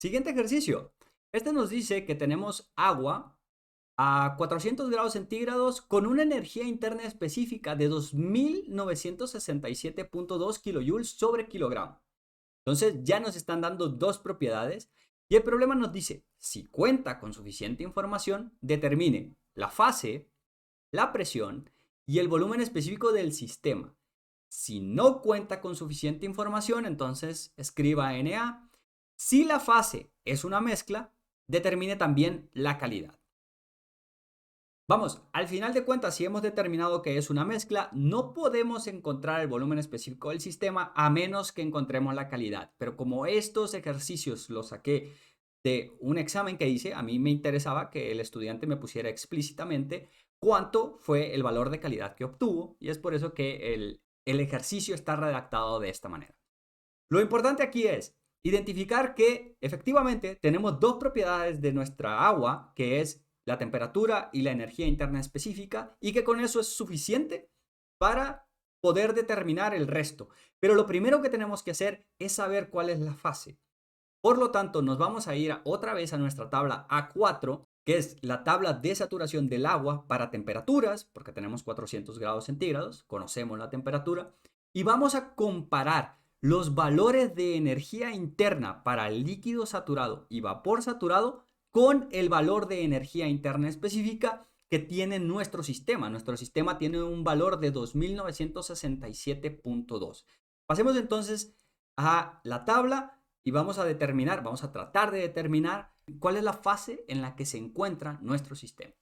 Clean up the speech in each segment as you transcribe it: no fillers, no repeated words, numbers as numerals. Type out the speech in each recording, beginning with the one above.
Siguiente ejercicio. Este nos dice que tenemos agua a 400 grados centígrados con una energía interna específica de 2967.2 kilojoules sobre kilogramo. Entonces ya nos están dando dos propiedades y el problema nos dice, si cuenta con suficiente información, determine la fase, la presión y el volumen específico del sistema. Si no cuenta con suficiente información, entonces escriba Na. Si la fase es una mezcla, determine también la calidad. Vamos, al final de cuentas, si hemos determinado que es una mezcla, no podemos encontrar el volumen específico del sistema a menos que encontremos la calidad. Pero como estos ejercicios los saqué de un examen que hice, a mí me interesaba que el estudiante me pusiera explícitamente cuánto fue el valor de calidad que obtuvo y es por eso que el ejercicio está redactado de esta manera. Lo importante aquí es identificar que efectivamente tenemos dos propiedades de nuestra agua, que es la temperatura y la energía interna específica, y que con eso es suficiente para poder determinar el resto. Pero lo primero que tenemos que hacer es saber cuál es la fase. Por lo tanto, nos vamos a ir otra vez a nuestra tabla A4, que es la tabla de saturación del agua para temperaturas, porque tenemos 400 grados centígrados, conocemos la temperatura, y vamos a comparar los valores de energía interna para líquido saturado y vapor saturado con el valor de energía interna específica que tiene nuestro sistema. Nuestro sistema tiene un valor de 2967.2. Pasemos entonces a la tabla y vamos a tratar de determinar cuál es la fase en la que se encuentra nuestro sistema.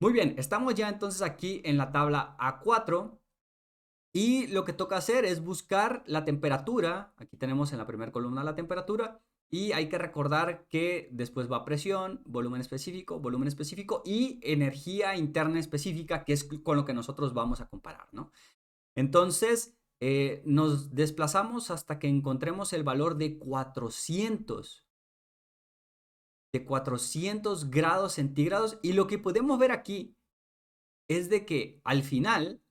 Muy bien, estamos ya entonces aquí en la tabla A4 y lo que toca hacer es buscar la temperatura. Aquí tenemos en la primera columna la temperatura y hay que recordar que después va presión, volumen específico y energía interna específica, que es con lo que nosotros vamos a comparar, ¿no? Entonces, nos desplazamos hasta que encontremos el valor de 400 grados centígrados. Y lo que podemos ver aquí es de que al final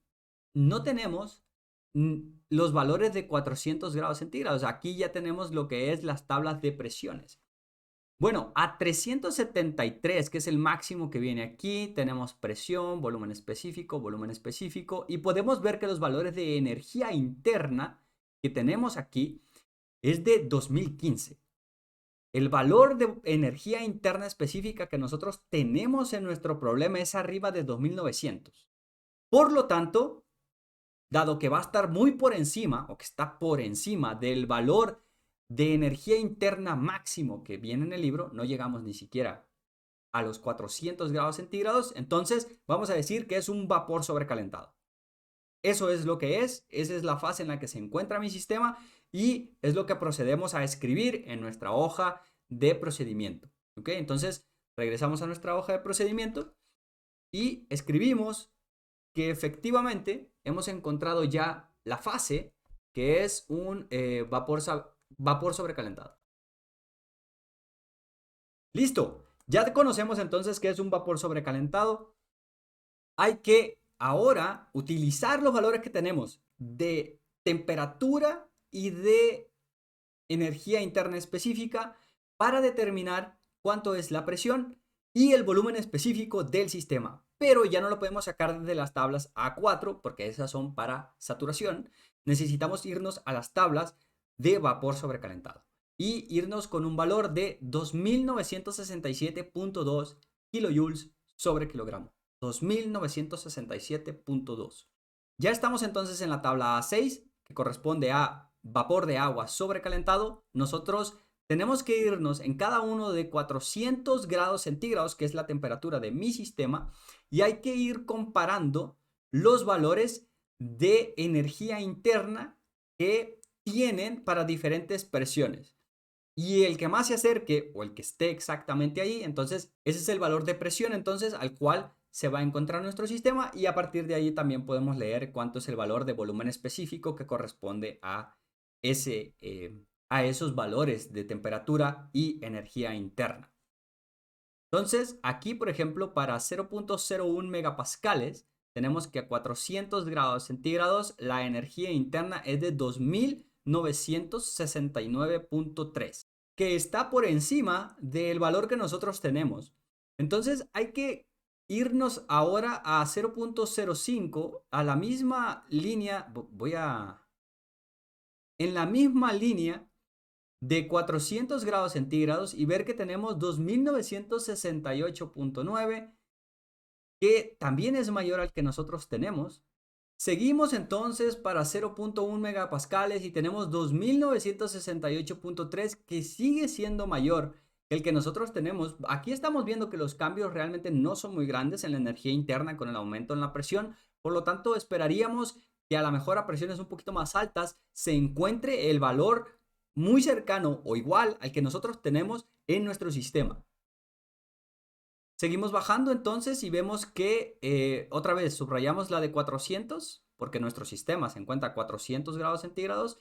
no tenemos los valores de 400 grados centígrados. Aquí ya tenemos lo que es las tablas de presiones. Bueno, a 373, que es el máximo que viene aquí, tenemos presión, volumen específico, y podemos ver que los valores de energía interna que tenemos aquí es de 2015. El valor de energía interna específica que nosotros tenemos en nuestro problema es arriba de 2900. Por lo tanto, dado que va a estar muy por encima o que está por encima del valor de energía interna máximo que viene en el libro, no llegamos ni siquiera a los 400 grados centígrados, entonces vamos a decir que es un vapor sobrecalentado. Eso es lo que es, esa es la fase en la que se encuentra mi sistema y es lo que procedemos a escribir en nuestra hoja de procedimiento. ¿Ok? Entonces regresamos a nuestra hoja de procedimiento y escribimos que efectivamente hemos encontrado ya la fase que es un vapor sobrecalentado. Listo, ya conocemos entonces qué es un vapor sobrecalentado. Hay que ahora utilizar los valores que tenemos de temperatura y de energía interna específica para determinar cuánto es la presión y el volumen específico del sistema. Pero ya no lo podemos sacar de las tablas A4 porque esas son para saturación. Necesitamos irnos a las tablas de vapor sobrecalentado y irnos con un valor de 2967.2 kilojoules sobre kilogramo. 2967.2. Ya estamos entonces en la tabla A6, que corresponde a vapor de agua sobrecalentado. Nosotros tenemos que irnos en cada uno de 400 grados centígrados, que es la temperatura de mi sistema, y hay que ir comparando los valores de energía interna que tienen para diferentes presiones. Y el que más se acerque o el que esté exactamente ahí, entonces ese es el valor de presión entonces al cual se va a encontrar nuestro sistema y a partir de ahí también podemos leer cuánto es el valor de volumen específico que corresponde a esos valores de temperatura y energía interna. Entonces aquí por ejemplo para 0.01 megapascales tenemos que a 400 grados centígrados la energía interna es de 2969.3. que está por encima del valor que nosotros tenemos. Entonces hay que irnos ahora a 0.05, a la misma línea, en la misma línea de 400 grados centígrados y ver que tenemos 2968.9, que también es mayor al que nosotros tenemos. Seguimos entonces para 0.1 megapascales y tenemos 2968.3, que sigue siendo mayor que el que nosotros tenemos. Aquí estamos viendo que los cambios realmente no son muy grandes en la energía interna con el aumento en la presión. Por lo tanto, esperaríamos que a lo mejor a presiones un poquito más altas se encuentre el valor muy cercano o igual al que nosotros tenemos en nuestro sistema. Seguimos bajando entonces y vemos que otra vez subrayamos la de 400 porque nuestro sistema se encuentra a 400 grados centígrados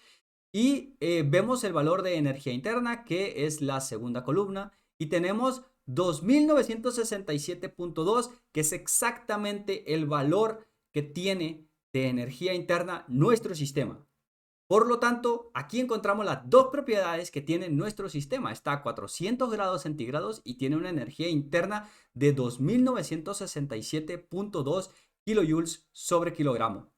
y vemos el valor de energía interna, que es la segunda columna, y tenemos 2967.2, que es exactamente el valor que tiene de energía interna nuestro sistema. Por lo tanto, aquí encontramos las dos propiedades que tiene nuestro sistema. Está a 400 grados centígrados y tiene una energía interna de 2967.2 kilojoules sobre kilogramo.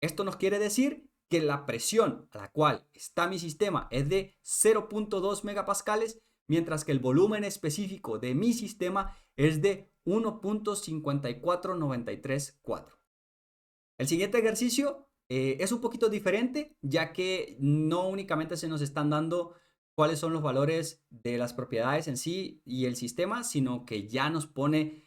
Esto nos quiere decir que la presión a la cual está mi sistema es de 0.2 megapascales, mientras que el volumen específico de mi sistema es de 1.54934. El siguiente ejercicio es un poquito diferente, ya que no únicamente se nos están dando cuáles son los valores de las propiedades en sí y el sistema, sino que ya nos pone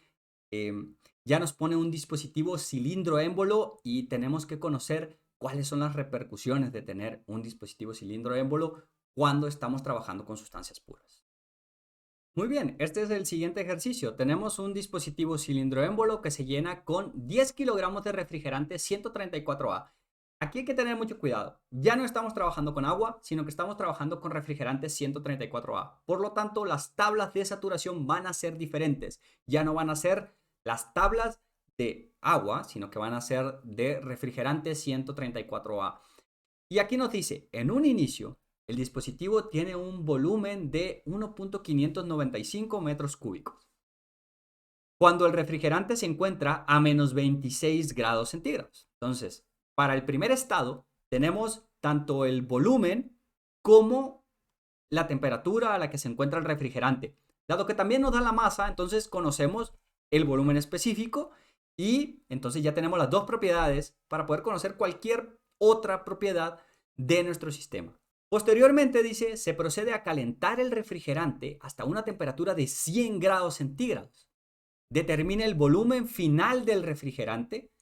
un dispositivo cilindro-émbolo y tenemos que conocer cuáles son las repercusiones de tener un dispositivo cilindro-émbolo cuando estamos trabajando con sustancias puras. Muy bien, este es el siguiente ejercicio. Tenemos un dispositivo cilindro-émbolo que se llena con 10 kilogramos de refrigerante 134A. Aquí hay que tener mucho cuidado. Ya no estamos trabajando con agua, sino que estamos trabajando con refrigerante 134A. Por lo tanto, las tablas de saturación van a ser diferentes. Ya no van a ser las tablas de agua, sino que van a ser de refrigerante 134A. Y aquí nos dice, en un inicio, el dispositivo tiene un volumen de 1.595 metros cúbicos, cuando el refrigerante se encuentra a menos 26 grados centígrados. Entonces, para el primer estado, tenemos tanto el volumen como la temperatura a la que se encuentra el refrigerante. Dado que también nos da la masa, entonces conocemos el volumen específico y entonces ya tenemos las dos propiedades para poder conocer cualquier otra propiedad de nuestro sistema. Posteriormente, dice, se procede a calentar el refrigerante hasta una temperatura de 100 grados centígrados. Determina el volumen final del refrigerante.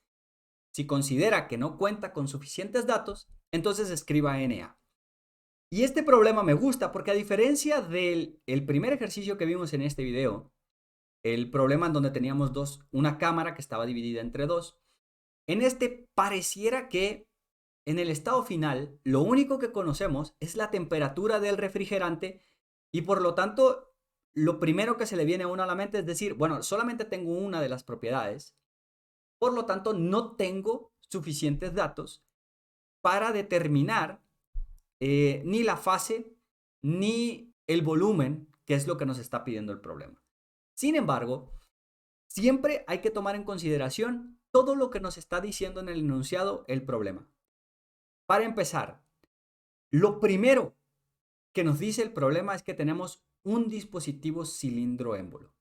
Si considera que no cuenta con suficientes datos, entonces escriba NA. Y este problema me gusta porque, a diferencia del primer ejercicio que vimos en este video, el problema en donde teníamos una cámara que estaba dividida entre dos, en este pareciera que en el estado final lo único que conocemos es la temperatura del refrigerante y por lo tanto lo primero que se le viene a uno a la mente es decir, bueno, solamente tengo una de las propiedades, por lo tanto no tengo suficientes datos para determinar ni la fase ni el volumen, que es lo que nos está pidiendo el problema. Sin embargo, siempre hay que tomar en consideración todo lo que nos está diciendo en el enunciado el problema. Para empezar, lo primero que nos dice el problema es que tenemos un dispositivo cilindro-émbolo.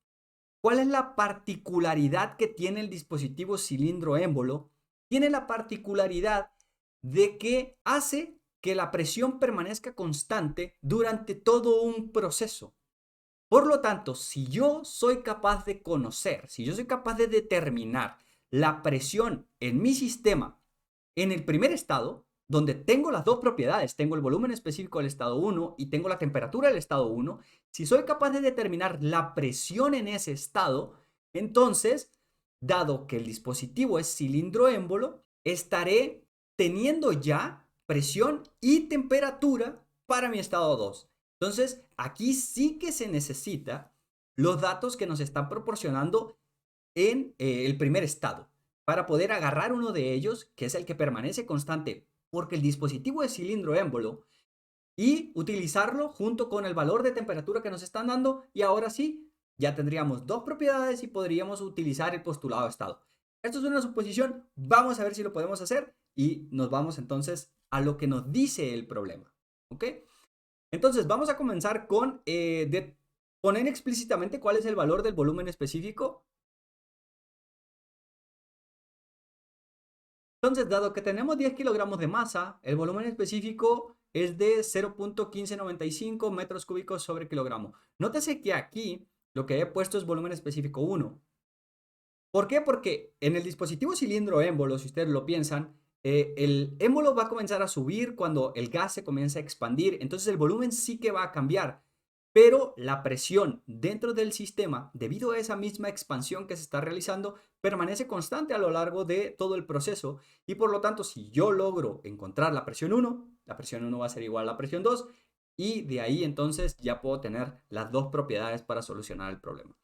¿Cuál es la particularidad que tiene el dispositivo cilindro-émbolo? Tiene la particularidad de que hace que la presión permanezca constante durante todo un proceso. Por lo tanto, si yo soy capaz de conocer, si yo soy capaz de determinar la presión en mi sistema en el primer estado, donde tengo las dos propiedades, tengo el volumen específico del estado 1 y tengo la temperatura del estado 1, si soy capaz de determinar la presión en ese estado, entonces, dado que el dispositivo es cilindro-émbolo, estaré teniendo ya presión y temperatura para mi estado 2. Entonces, aquí sí que se necesita los datos que nos están proporcionando en el primer estado, para poder agarrar uno de ellos, que es el que permanece constante, porque el dispositivo de cilindro-émbolo y utilizarlo junto con el valor de temperatura que nos están dando, y ahora sí, ya tendríamos dos propiedades y podríamos utilizar el postulado de estado. Esto es una suposición, vamos a ver si lo podemos hacer y nos vamos entonces a lo que nos dice el problema. ¿Ok? Entonces vamos a comenzar con poner explícitamente cuál es el valor del volumen específico. Entonces, dado que tenemos 10 kilogramos de masa, el volumen específico es de 0.1595 metros cúbicos sobre kilogramo. Nótese que aquí lo que he puesto es volumen específico 1. ¿Por qué? Porque en el dispositivo cilindro émbolo, si ustedes lo piensan, el émbolo va a comenzar a subir cuando el gas se comienza a expandir. Entonces el volumen sí que va a cambiar. Pero la presión dentro del sistema, debido a esa misma expansión que se está realizando, permanece constante a lo largo de todo el proceso. Y por lo tanto, si yo logro encontrar la presión 1, la presión 1 va a ser igual a la presión 2. Y de ahí entonces ya puedo tener las dos propiedades para solucionar el problema.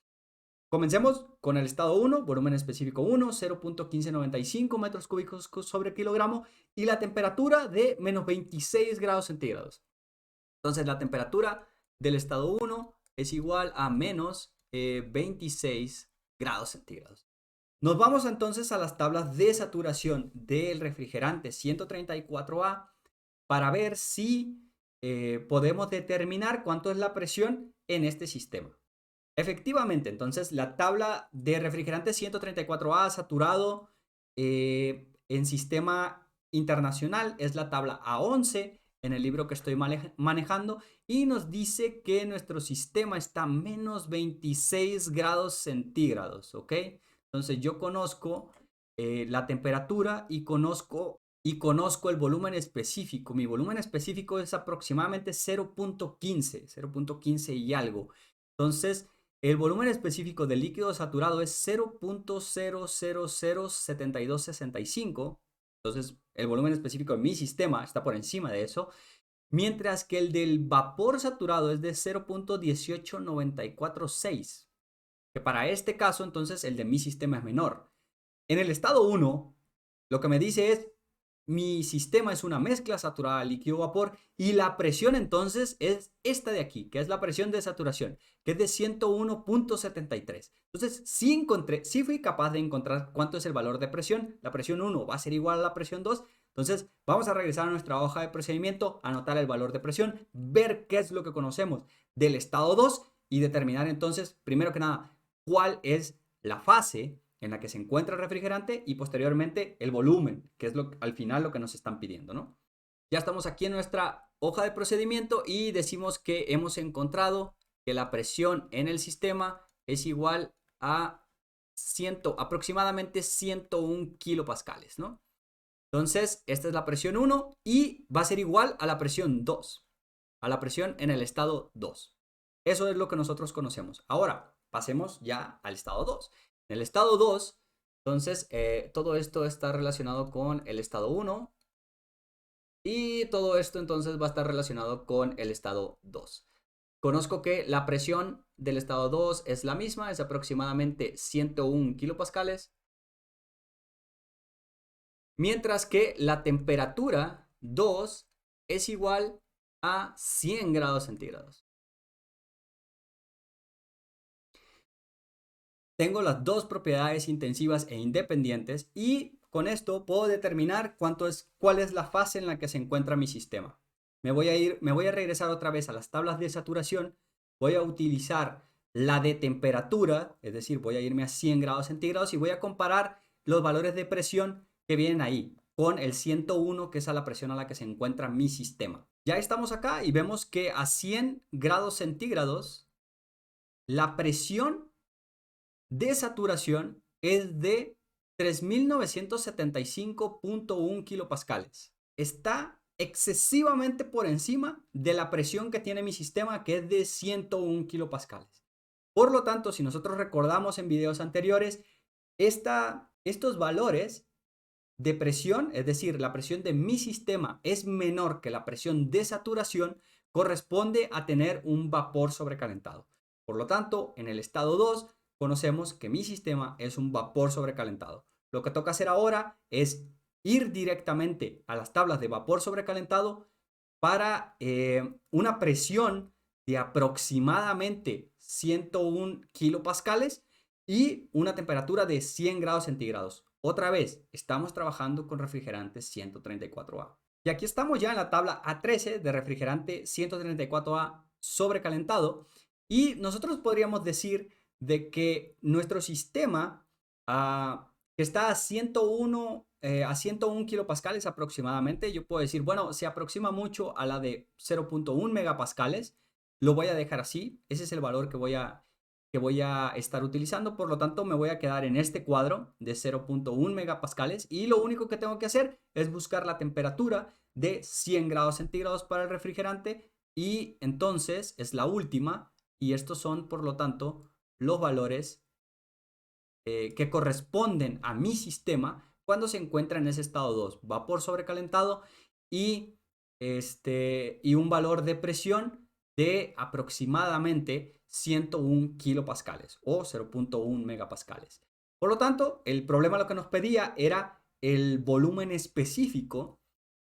Comencemos con el estado 1, volumen específico 1, 0.1595 metros cúbicos sobre kilogramo y la temperatura de menos 26 grados centígrados. Entonces la temperatura del estado 1 es igual a menos 26 grados centígrados. Nos vamos entonces a las tablas de saturación del refrigerante 134A para ver si podemos determinar cuánto es la presión en este sistema. Efectivamente, entonces la tabla de refrigerante 134A saturado en sistema internacional es la tabla A11 en el libro que estoy manejando y nos dice que nuestro sistema está a menos 26 grados centígrados, ¿ok? Entonces yo conozco la temperatura y conozco el volumen específico. Mi volumen específico es aproximadamente 0.15 y algo. Entonces, el volumen específico del líquido saturado es 0.0007265. Entonces, el volumen específico de mi sistema está por encima de eso. Mientras que el del vapor saturado es de 0.18946. Que para este caso, entonces, el de mi sistema es menor. En el estado 1, lo que me dice es, mi sistema es una mezcla saturada líquido-vapor y la presión entonces es esta de aquí, que es la presión de saturación, que es de 101.73. Entonces, sí fui capaz de encontrar cuánto es el valor de presión. La presión 1 va a ser igual a la presión 2. Entonces, vamos a regresar a nuestra hoja de procedimiento, anotar el valor de presión, ver qué es lo que conocemos del estado 2 y determinar entonces, primero que nada, cuál es la fase en la que se encuentra el refrigerante y posteriormente el volumen, que es al final lo que nos están pidiendo, ¿no? Ya estamos aquí en nuestra hoja de procedimiento y decimos que hemos encontrado que la presión en el sistema es igual a aproximadamente 101 kilopascales, ¿no? Entonces, esta es la presión 1 y va a ser igual a la presión 2, a la presión en el estado 2. Eso es lo que nosotros conocemos. Ahora, pasemos ya al estado 2. En el estado 2, entonces, todo esto está relacionado con el estado 1 y todo esto entonces va a estar relacionado con el estado 2. Conozco que la presión del estado 2 es la misma, es aproximadamente 101 kilopascales, mientras que la temperatura 2 es igual a 100 grados centígrados. Tengo las dos propiedades intensivas e independientes y con esto puedo determinar cuál es la fase en la que se encuentra mi sistema. Me voy a regresar otra vez a las tablas de saturación. Voy a utilizar la de temperatura, es decir, voy a irme a 100 grados centígrados y voy a comparar los valores de presión que vienen ahí con el 101, que es a la presión a la que se encuentra mi sistema. Ya estamos acá y vemos que a 100 grados centígrados la presión de saturación es de 3.975.1 kilopascales. Está excesivamente por encima de la presión que tiene mi sistema, que es de 101 kilopascales. Por lo tanto, si nosotros recordamos en videos anteriores, estos valores de presión, es decir, la presión de mi sistema es menor que la presión de saturación, corresponde a tener un vapor sobrecalentado. Por lo tanto, en el estado 2, conocemos que mi sistema es un vapor sobrecalentado. Lo que toca hacer ahora es ir directamente a las tablas de vapor sobrecalentado para una presión de aproximadamente 101 kilopascales y una temperatura de 100 grados centígrados. Otra vez, estamos trabajando con refrigerante 134A. Y aquí estamos ya en la tabla A13 de refrigerante 134A sobrecalentado. Y nosotros podríamos decir de que nuestro sistema que está a 101 kilopascales aproximadamente, yo puedo decir, bueno, se aproxima mucho a la de 0.1 megapascales. Lo voy a dejar así. Ese es el valor que voy a estar utilizando. Por lo tanto, me voy a quedar en este cuadro de 0.1 megapascales. Y lo único que tengo que hacer es buscar la temperatura de 100 grados centígrados para el refrigerante. Y entonces es la última. Y estos son, por lo tanto, los valores que corresponden a mi sistema cuando se encuentra en ese estado 2, vapor sobrecalentado y, y un valor de presión de aproximadamente 101 kilopascales o 0.1 megapascales. Por lo tanto, el problema lo que nos pedía era el volumen específico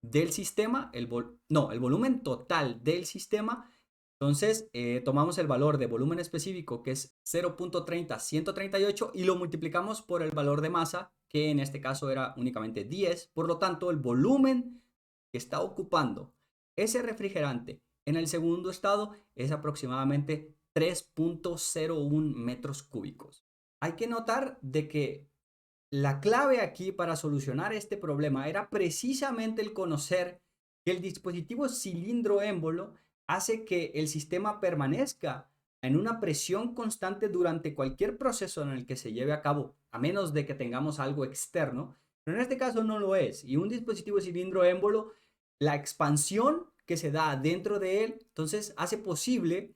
del sistema, el volumen total del sistema. Entonces, tomamos el valor de volumen específico, que es 0.30138, y lo multiplicamos por el valor de masa, que en este caso era únicamente 10. Por lo tanto, el volumen que está ocupando ese refrigerante en el segundo estado es aproximadamente 3.01 metros cúbicos. Hay que notar de que la clave aquí para solucionar este problema era precisamente el conocer que el dispositivo cilindro émbolo hace que el sistema permanezca en una presión constante durante cualquier proceso en el que se lleve a cabo, a menos de que tengamos algo externo, pero en este caso no lo es. Y un dispositivo cilindro émbolo, la expansión que se da dentro de él, entonces hace posible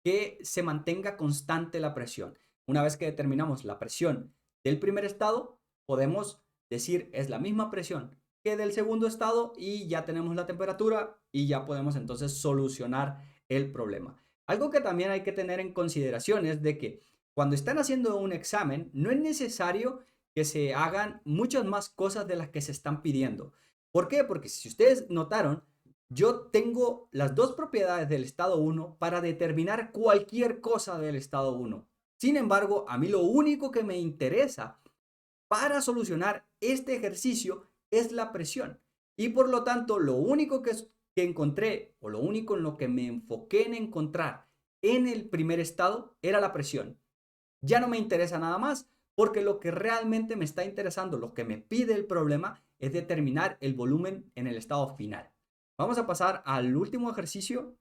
que se mantenga constante la presión. Una vez que determinamos la presión del primer estado, podemos decir es la misma presión que del segundo estado y ya tenemos la temperatura y ya podemos entonces solucionar el problema. Algo que también hay que tener en consideración es de que cuando están haciendo un examen no es necesario que se hagan muchas más cosas de las que se están pidiendo. ¿Por qué? Porque si ustedes notaron, yo tengo las dos propiedades del estado 1 para determinar cualquier cosa del estado 1. Sin embargo, a mí lo único que me interesa para solucionar este ejercicio es la presión. Y por lo tanto, lo único que encontré, o lo único en lo que me enfoqué en encontrar en el primer estado, era la presión. Ya no me interesa nada más, porque lo que realmente me está interesando, lo que me pide el problema, es determinar el volumen en el estado final. Vamos a pasar al último ejercicio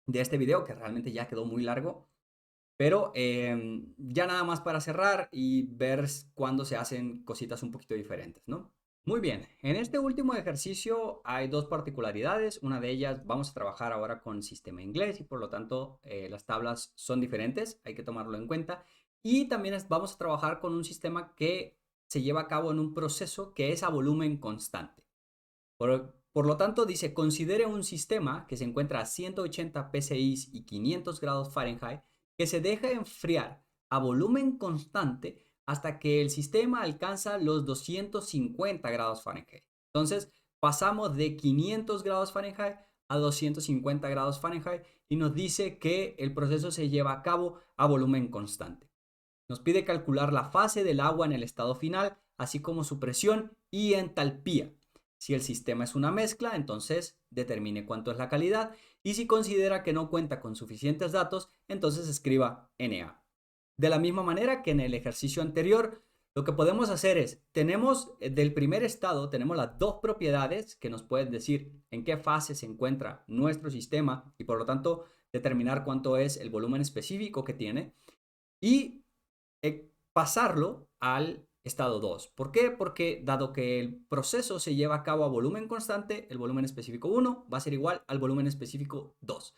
de este video, que realmente ya quedó muy largo. Pero ya nada más para cerrar y ver cuándo se hacen cositas un poquito diferentes, ¿no? Muy bien, en este último ejercicio hay dos particularidades. Una de ellas, vamos a trabajar ahora con sistema inglés y por lo tanto las tablas son diferentes, hay que tomarlo en cuenta. Y también vamos a trabajar con un sistema que se lleva a cabo en un proceso que es a volumen constante. Por lo tanto, dice, considere un sistema que se encuentra a 180 psi y 500 grados Fahrenheit que se deja enfriar a volumen constante hasta que el sistema alcanza los 250 grados Fahrenheit. Entonces, pasamos de 500 grados Fahrenheit a 250 grados Fahrenheit y nos dice que el proceso se lleva a cabo a volumen constante. Nos pide calcular la fase del agua en el estado final, así como su presión y entalpía. Si el sistema es una mezcla, entonces determine cuánto es la calidad, y si considera que no cuenta con suficientes datos, entonces escriba NA. De la misma manera que en el ejercicio anterior, lo que podemos hacer es, tenemos del primer estado, tenemos las dos propiedades que nos pueden decir en qué fase se encuentra nuestro sistema y por lo tanto determinar cuánto es el volumen específico que tiene y pasarlo al estado 2. ¿Por qué? Porque dado que el proceso se lleva a cabo a volumen constante, el volumen específico 1 va a ser igual al volumen específico 2.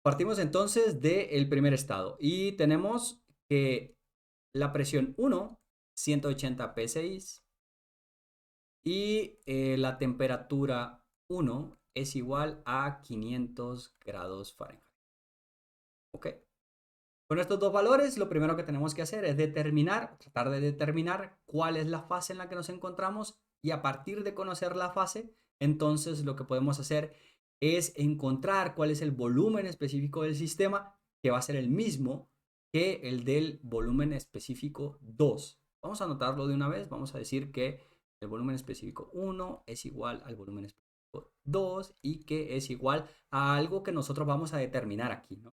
Partimos entonces del primer estado y tenemos que la presión 1, 180 psi, y la temperatura 1 es igual a 500 grados Fahrenheit. ¿Ok? Con estos dos valores, lo primero que tenemos que hacer es tratar de determinar cuál es la fase en la que nos encontramos y a partir de conocer la fase, entonces lo que podemos hacer es encontrar cuál es el volumen específico del sistema, que va a ser el mismo que el del volumen específico 2. Vamos a anotarlo de una vez. Vamos a decir que el volumen específico 1 es igual al volumen específico 2 y que es igual a algo que nosotros vamos a determinar aquí, ¿no?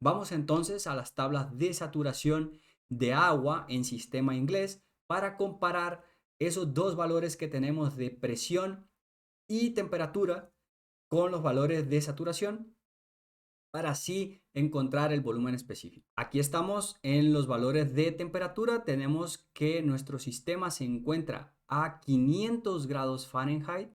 Vamos entonces a las tablas de saturación de agua en sistema inglés para comparar esos dos valores que tenemos de presión y temperatura con los valores de saturación para así encontrar el volumen específico. Aquí estamos en los valores de temperatura. Tenemos que nuestro sistema se encuentra a 500 grados Fahrenheit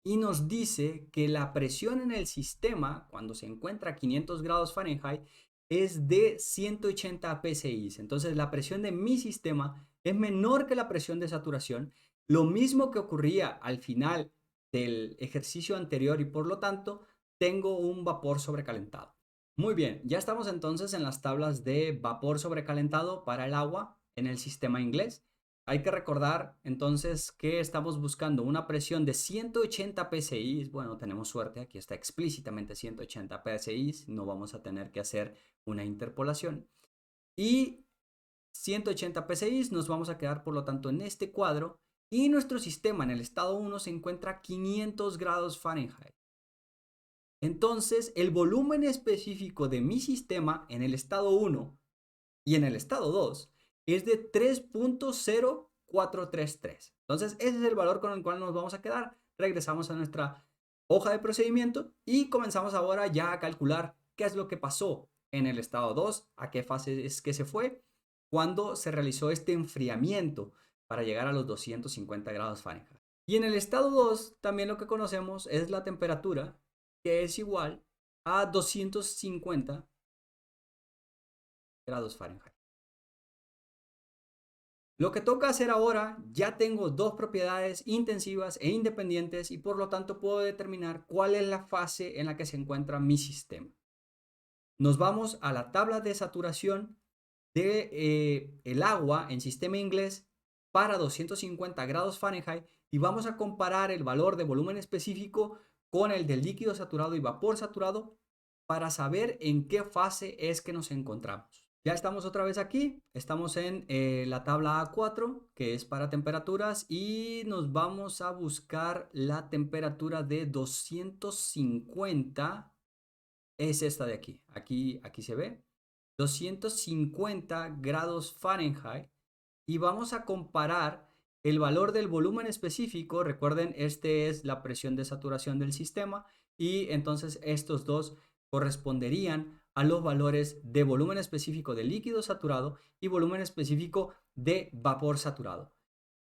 y nos dice que la presión en el sistema cuando se encuentra a 500 grados Fahrenheit es de 180 psi. Entonces la presión de mi sistema es menor que la presión de saturación, lo mismo que ocurría al final del ejercicio anterior y por lo tanto tengo un vapor sobrecalentado. Muy bien, ya estamos entonces en las tablas de vapor sobrecalentado para el agua en el sistema inglés. Hay que recordar entonces que estamos buscando una presión de 180 psi. Bueno, tenemos suerte, aquí está explícitamente 180 psi, no vamos a tener que hacer una interpolación. Y 180 psi nos vamos a quedar por lo tanto en este cuadro y nuestro sistema en el estado 1 se encuentra a 500 grados Fahrenheit. Entonces, el volumen específico de mi sistema en el estado 1 y en el estado 2 es de 3.0433. Entonces, ese es el valor con el cual nos vamos a quedar. Regresamos a nuestra hoja de procedimiento y comenzamos ahora ya a calcular qué es lo que pasó en el estado 2, a qué fase es que se fue, cuando se realizó este enfriamiento para llegar a los 250 grados Fahrenheit. Y en el estado 2 también lo que conocemos es la temperatura, que es igual a 250 grados Fahrenheit. Lo que toca hacer ahora, ya tengo dos propiedades intensivas e independientes y por lo tanto puedo determinar cuál es la fase en la que se encuentra mi sistema. Nos vamos a la tabla de saturación de el agua en sistema inglés para 250 grados Fahrenheit y vamos a comparar el valor de volumen específico con el del líquido saturado y vapor saturado para saber en qué fase es que nos encontramos. Ya estamos otra vez aquí, estamos en la tabla A4 que es para temperaturas y nos vamos a buscar la temperatura de 250, es esta de aquí, aquí se ve, 250 grados Fahrenheit y vamos a comparar el valor del volumen específico. Recuerden, este es la presión de saturación del sistema y entonces estos dos corresponderían a los valores de volumen específico de líquido saturado y volumen específico de vapor saturado.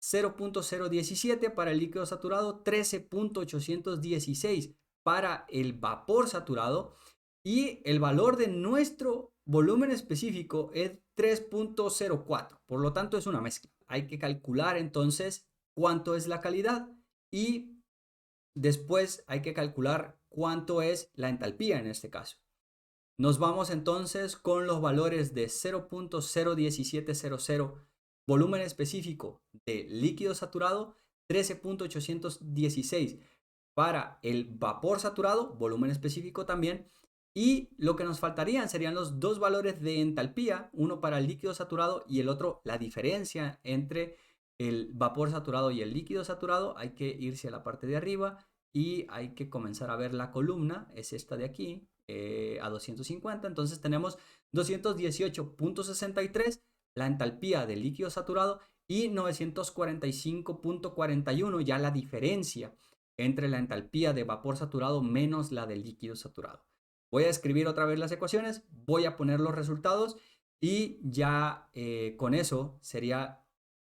0.017 para el líquido saturado, 13.816 para el vapor saturado y el valor de nuestro volumen específico es 3.04. Por lo tanto, es una mezcla. Hay que calcular entonces cuánto es la calidad y después hay que calcular cuánto es la entalpía en este caso. Nos vamos entonces con los valores de 0.01700 volumen específico de líquido saturado, 13.816 para el vapor saturado, volumen específico también, y lo que nos faltarían serían los dos valores de entalpía, uno para el líquido saturado y el otro la diferencia entre el vapor saturado y el líquido saturado. Hay que irse a la parte de arriba y hay que comenzar a ver la columna, es esta de aquí, a 250. Entonces tenemos 218.63 la entalpía del líquido saturado y 945.41 ya la diferencia entre la entalpía de vapor saturado menos la del líquido saturado. Voy a escribir otra vez las ecuaciones, voy a poner los resultados y ya con eso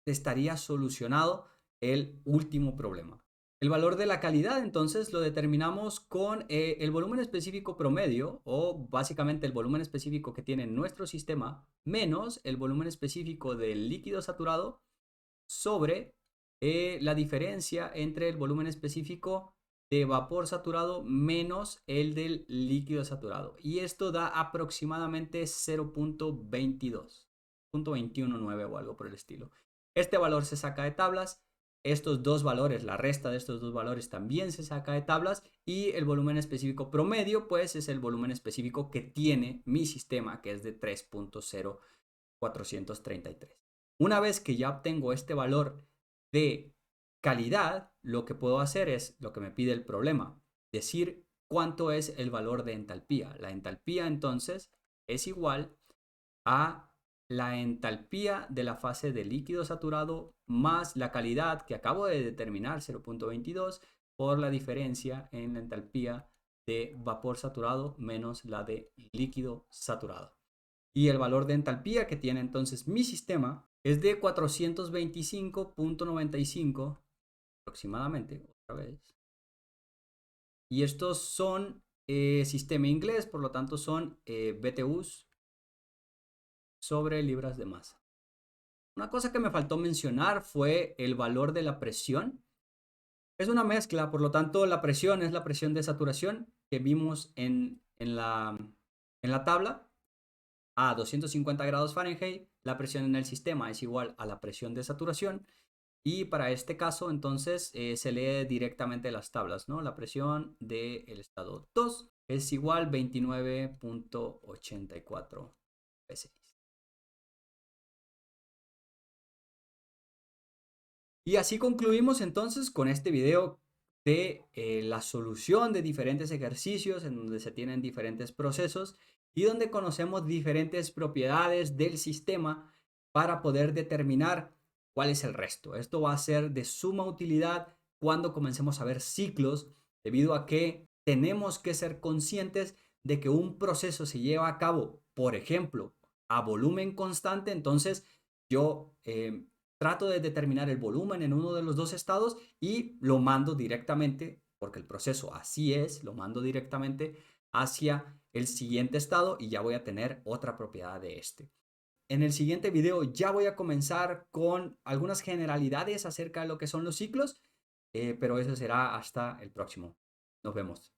estaría solucionado el último problema. El valor de la calidad entonces lo determinamos con el volumen específico promedio o básicamente el volumen específico que tiene nuestro sistema menos el volumen específico del líquido saturado sobre la diferencia entre el volumen específico de vapor saturado menos el del líquido saturado. Y esto da aproximadamente 0.22, 0.219 o algo por el estilo. Este valor se saca de tablas estos dos valores, la resta de estos dos valores también se saca de tablas y el volumen específico promedio pues es el volumen específico que tiene mi sistema, que es de 3.0433. Una vez que ya obtengo este valor de calidad, lo que puedo hacer es lo que me pide el problema, decir cuánto es el valor de entalpía. La entalpía entonces es igual a la entalpía de la fase de líquido saturado más la calidad que acabo de determinar, 0.22, por la diferencia en la entalpía de vapor saturado menos la de líquido saturado. Y el valor de entalpía que tiene entonces mi sistema es de 425.95 aproximadamente, otra vez. Y estos son sistema inglés, por lo tanto son BTUs sobre libras de masa. Una cosa que me faltó mencionar fue el valor de la presión. Es una mezcla, por lo tanto la presión es la presión de saturación que vimos en la tabla a 250 grados Fahrenheit. La presión en el sistema es igual a la presión de saturación. Y para este caso, entonces, se lee directamente las tablas, ¿no? La presión del estado 2 es igual 29.84 psi. Y así concluimos entonces con este video de la solución de diferentes ejercicios en donde se tienen diferentes procesos y donde conocemos diferentes propiedades del sistema para poder determinar cuál es el resto. Esto va a ser de suma utilidad cuando comencemos a ver ciclos, debido a que tenemos que ser conscientes de que un proceso se lleva a cabo, por ejemplo, a volumen constante. Entonces yo trato de determinar el volumen en uno de los dos estados y lo mando directamente, porque el proceso así es, lo mando directamente hacia el siguiente estado y ya voy a tener otra propiedad de este. En el siguiente video ya voy a comenzar con algunas generalidades acerca de lo que son los ciclos, pero eso será hasta el próximo. Nos vemos.